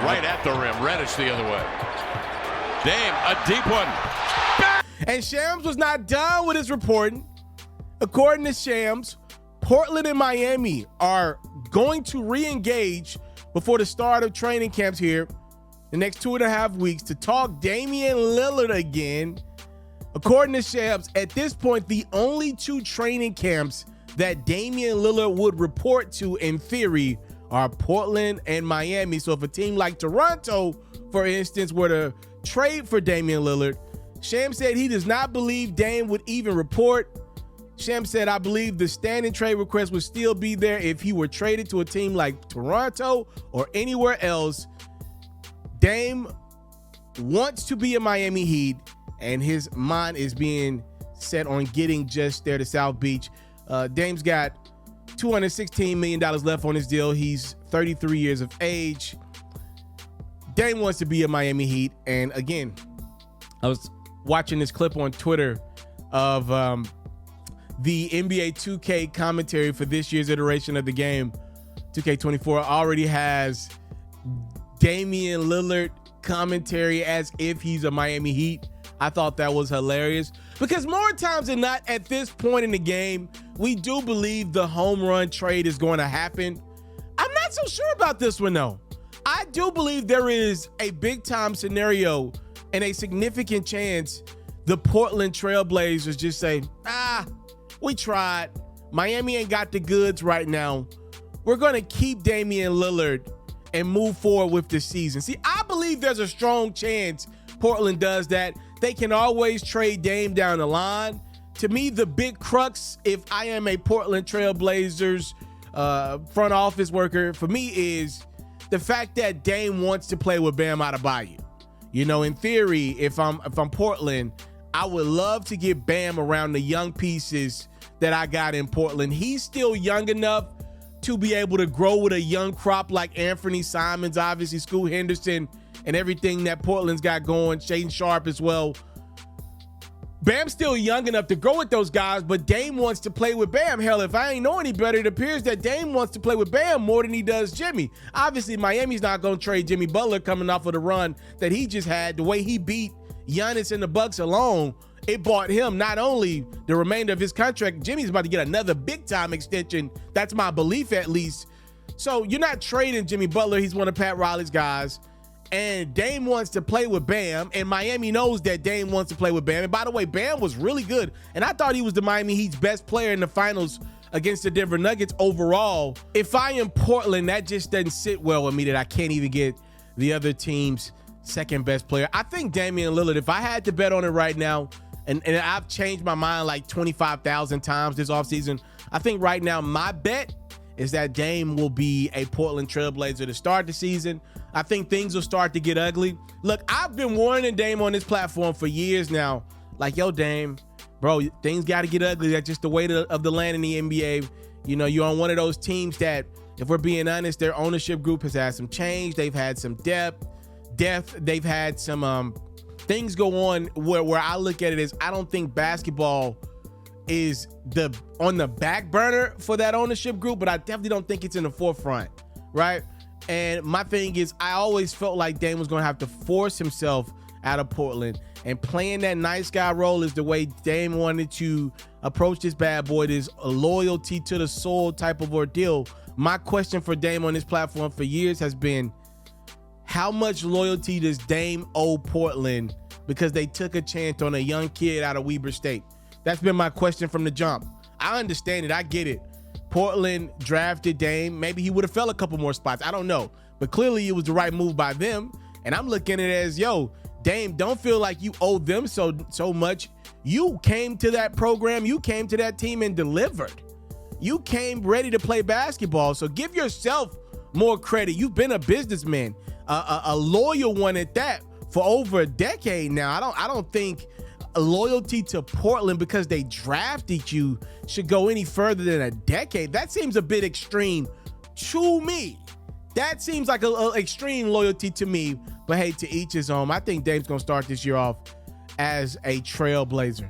right at the rim. Reddish the other way. Dame, a deep one. And Shams was not done with his reporting. According to Shams, Portland and Miami are going to re-engage before the start of training camps here the next 2.5 weeks to talk Damian Lillard again. According to Shams, at this point, the only 2 training camps that Damian Lillard would report to in theory are Portland and Miami. So if a team like Toronto, for instance, were to trade for Damian Lillard, Shams said he does not believe Dame would even report. Shams said, I believe the standing trade request would still be there if he were traded to a team like Toronto or anywhere else. Dame wants to be a Miami Heat, and his mind is being set on getting just there to South Beach. Dame's got $216 million left on his deal. He's 33 years of age. Dame wants to be a Miami Heat. And again, I was watching this clip on Twitter of the NBA 2K commentary for this year's iteration of the game. 2K24 already has Damian Lillard commentary as if he's a Miami Heat. I thought that was hilarious because more times than not at this point in the game, we do believe the home run trade is going to happen. I'm not so sure about this one though. I do believe there is a big time scenario and a significant chance the Portland Trail Blazers just say, we tried. Miami ain't got the goods right now. We're going to keep Damian Lillard and move forward with the season. See, I believe there's a strong chance Portland does that. They can always trade Dame down the line. To me, the big crux, if I am a Portland Trail Blazers front office worker, for me is the fact that Dame wants to play with Bam Adebayo. You know, in theory, if I'm Portland, I would love to get Bam around the young pieces that I got in Portland. He's still young enough to be able to grow with a young crop like Anthony Simons, obviously Scoot Henderson, and everything that Portland's got going, Shaden Sharp as well. Bam's still young enough to grow with those guys, but Dame wants to play with Bam. Hell, if I ain't know any better, it appears that Dame wants to play with Bam more than he does Jimmy. Obviously, Miami's not going to trade Jimmy Butler coming off of the run that he just had. The way he beat Giannis and the Bucks alone, it bought him not only the remainder of his contract, Jimmy's about to get another big-time extension. That's my belief, at least. So you're not trading Jimmy Butler. He's one of Pat Riley's guys. And Dame wants to play with Bam, and Miami knows that Dame wants to play with Bam. And by the way, Bam was really good, and I thought he was the Miami Heat's best player in the finals against the Denver Nuggets overall. If I am Portland, that just doesn't sit well with me that I can't even get the other team's second best player. I think Damian Lillard, if I had to bet on it right now, and I've changed my mind like 25,000 times this offseason, I think right now my bet is that Dame will be a Portland Trailblazer to start the season. I think things will start to get ugly. Look, I've been warning Dame on this platform for years now. Like, yo, Dame, bro, things got to get ugly. That's just the way of the land in the NBA. You know, you're on one of those teams that, if we're being honest, their ownership group has had some change. They've had some depth. They've had some things go on where I look at it as I don't think basketball is on the back burner for that ownership group, but I definitely don't think it's in the forefront, right? And my thing is, I always felt like Dame was going to have to force himself out of Portland, and playing that nice guy role is the way Dame wanted to approach this bad boy, this loyalty to the soul type of ordeal. My question for Dame on this platform for years has been, how much loyalty does Dame owe Portland because they took a chance on a young kid out of Weber State? That's been my question from the jump. I understand it. I get it. Portland drafted Dame. Maybe he would have fell a couple more spots. I don't know. But clearly it was the right move by them. And I'm looking at it as, yo, Dame, don't feel like you owe them so much. You came to that program. You came to that team and delivered. You came ready to play basketball. So give yourself more credit. You've been a businessman, a loyal one at that, for over a decade now. I don't think loyalty to Portland because they drafted you should go any further than a decade. That seems a bit extreme to me. That seems like an extreme loyalty to me. But hey, to each his own. I think Dame's going to start this year off as a Trailblazer.